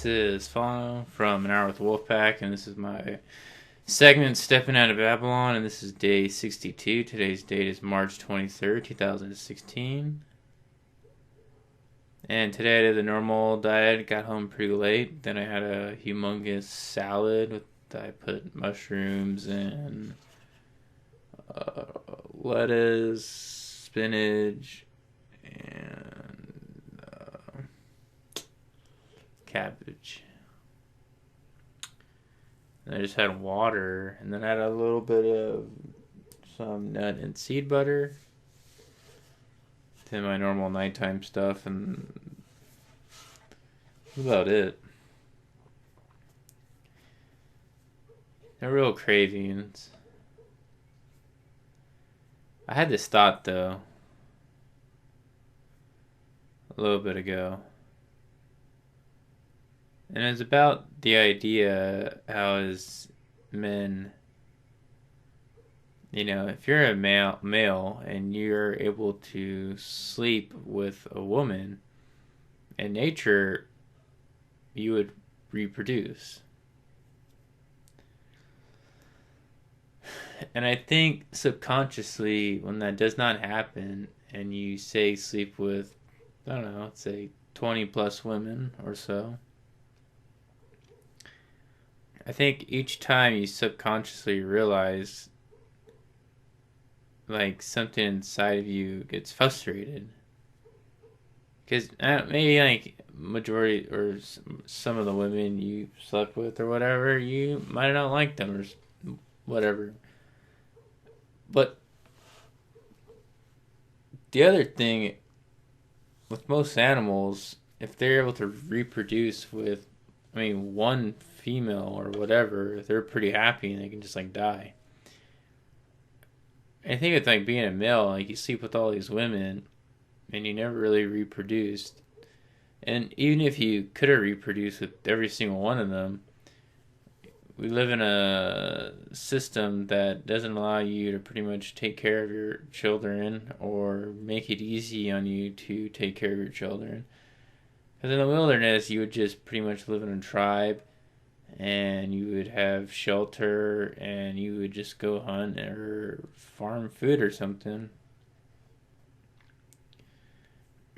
This is Fano from An Hour with Wolfpack, and this is my segment Stepping Out of Babylon, and this is day 62. Today's date is March 23rd, 2016. And today I did the normal diet, got home pretty late. Then I had a humongous salad I put mushrooms and lettuce, spinach, and cabbage. And I just had water, and then I had a little bit of some nut and seed butter. Then my normal nighttime stuff, and that's about it. No real cravings. I had this thought though a little bit ago. And it's about the idea how as men, if you're a male and you're able to sleep with a woman, in nature, you would reproduce. And I think subconsciously, when that does not happen, and you say sleep with, I don't know, let's say 20 plus women or so, I think each time you subconsciously realize like something inside of you gets frustrated. Because maybe like majority or some of the women you slept with or whatever, you might not like them or whatever. But the other thing with most animals, if they're able to reproduce with, one female or whatever, they're pretty happy and they can just like die. I think it's like being a male, like you sleep with all these women and you never really reproduced. And even if you could have reproduced with every single one of them, we live in a system that doesn't allow you to pretty much take care of your children or make it easy on you to take care of your children. Because in the wilderness, you would just pretty much live in a tribe and you would have shelter and you would just go hunt or farm food or something.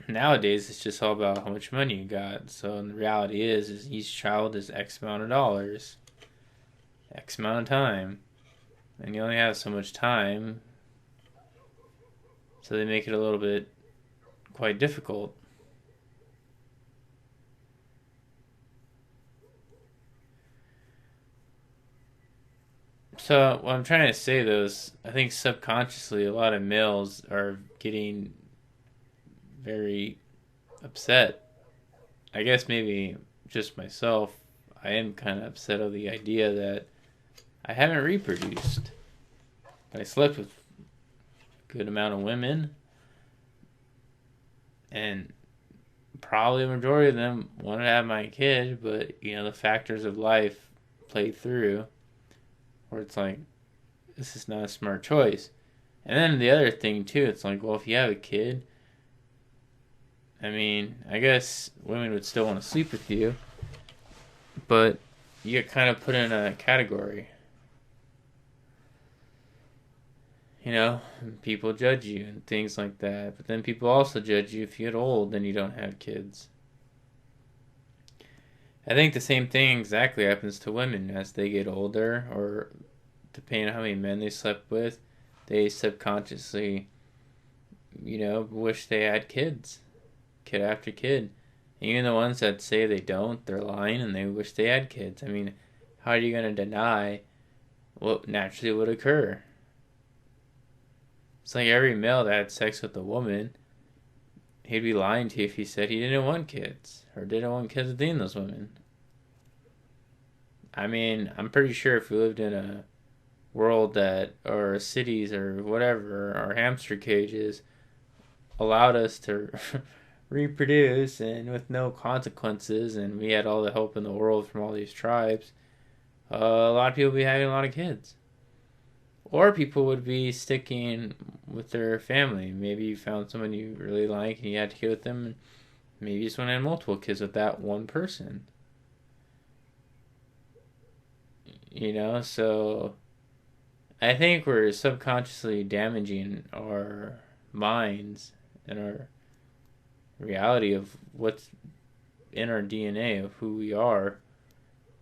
Nowadays, it's just all about how much money you got. So the reality is each child is X amount of dollars, X amount of time, and you only have so much time, so they make it a little bit quite difficult. So what I'm trying to say though is I think subconsciously a lot of males are getting very upset. I guess maybe just myself, I am kind of upset of the idea that I haven't reproduced. I slept with a good amount of women, and probably the majority of them wanted to have my kid, but the factors of life played through, where it's like, this is not a smart choice. And then the other thing too, it's like, well, if you have a kid, I guess women would still want to sleep with you, but you get kind of put in a category. People judge you and things like that. But then people also judge you if you get old and you don't have kids. I think the same thing exactly happens to women as they get older, or depending on how many men they slept with, they subconsciously, wish they had kids. Kid after kid. And even the ones that say they don't, they're lying and they wish they had kids. How are you going to deny what naturally would occur? It's like every male that had sex with a woman, he'd be lying to you if he said he didn't want kids or didn't want kids with any of those women. I'm pretty sure if we lived in a world or cities or whatever, or hamster cages allowed us to reproduce and with no consequences, and we had all the help in the world from all these tribes, a lot of people would be having a lot of kids. Or people would be sticking with their family. Maybe you found someone you really like and you had to kid with them, and maybe you just want to have multiple kids with that one person. So I think we're subconsciously damaging our minds and our reality of what's in our DNA of who we are.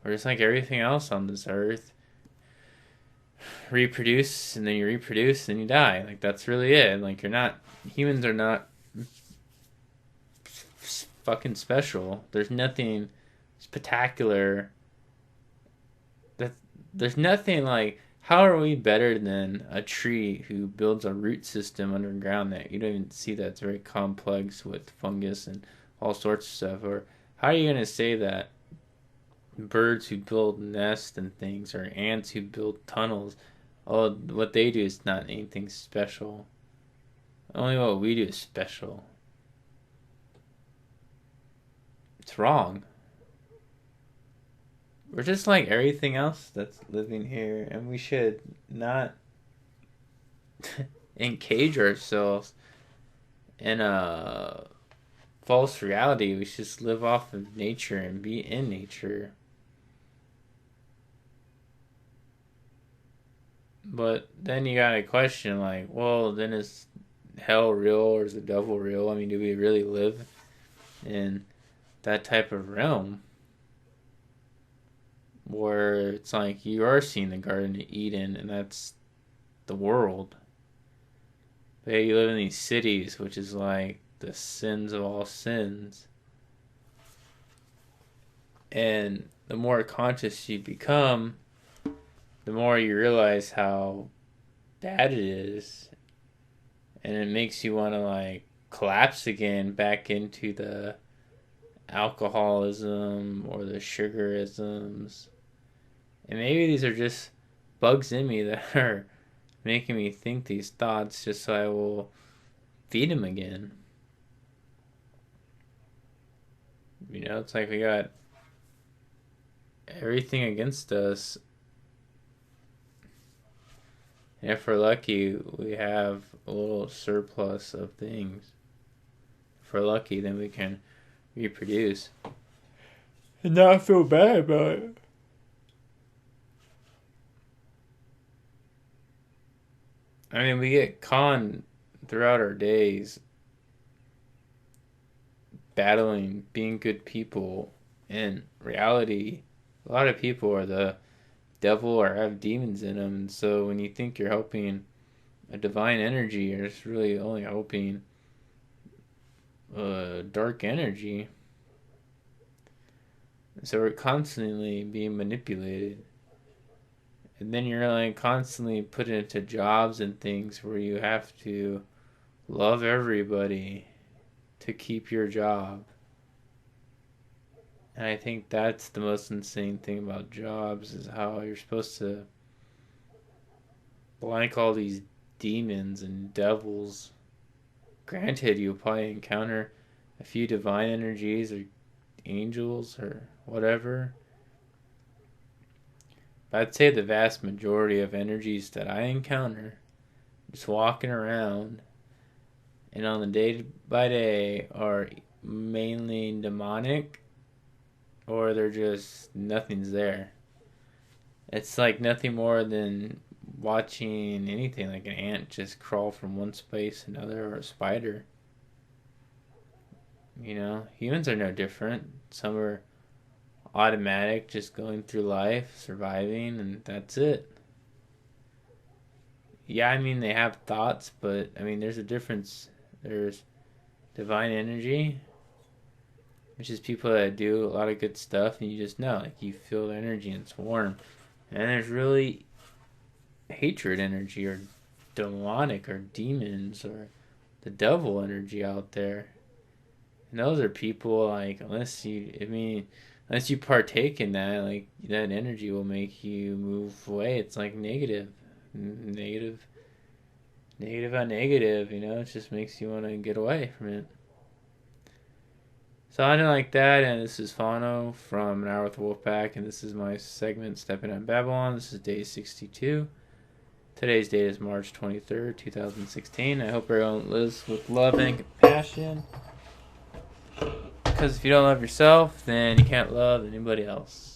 Or just like everything else on this earth, reproduce and then you reproduce and you die. Like that's really it. Like humans are not fucking special. There's nothing spectacular. That there's nothing like how are we better than a tree who builds a root system underground that you don't even see that's very complex with fungus and all sorts of stuff? Or how are you gonna say that birds who build nests and things or ants who build tunnels, all what they do is not anything special? Only what we do is special. It's wrong. We're just like everything else that's living here, and we should not encage ourselves in a false reality. We should just live off of nature and be in nature. But then you gotta question, like, well, then is hell real or is the devil real? I mean, do we really live in that type of realm where it's like you are seeing the Garden of Eden and that's the world? But yeah, you live in these cities, which is like the sins of all sins. And the more conscious you become, the more you realize how bad it is. And it makes you want to like collapse again back into the alcoholism or the sugarisms. And maybe these are just bugs in me that are making me think these thoughts just so I will feed them again. It's like we got everything against us. And if we're lucky, we have a little surplus of things. If we're lucky, then we can reproduce and not feel bad about it. I mean, we get conned throughout our days battling being good people. In reality, a lot of people are the devil or have demons in them. And so when you think you're helping a divine energy, you're just really only helping dark energy. So we're constantly being manipulated. And then you're like constantly put into jobs and things where you have to love everybody to keep your job. And I think that's the most insane thing about jobs is how you're supposed to blank all these demons and devils. Granted, you'll probably encounter a few divine energies or angels or whatever. But I'd say the vast majority of energies that I encounter just walking around and on the day by day are mainly demonic or they're just nothing's there. It's like nothing more than watching anything like an ant just crawl from one space to another or a spider. Humans are no different. Some are automatic, just going through life, surviving, and that's it. Yeah, I mean, they have thoughts, but I mean, there's a difference. There's divine energy, which is people that do a lot of good stuff, and you just know, like, you feel the energy and it's warm. And there's really hatred energy or demonic or demons or the devil energy out there. And those are people, like, unless you partake in that, like, that energy will make you move away. It's like negative on negative, it just makes you want to get away from it. So I know like that, and this is Fano from An Hour with the Wolfpack, and this is my segment, Steppin on Babylon. This is day 62. Today's date is March 23rd, 2016. I hope everyone lives with love and compassion. Because if you don't love yourself, then you can't love anybody else.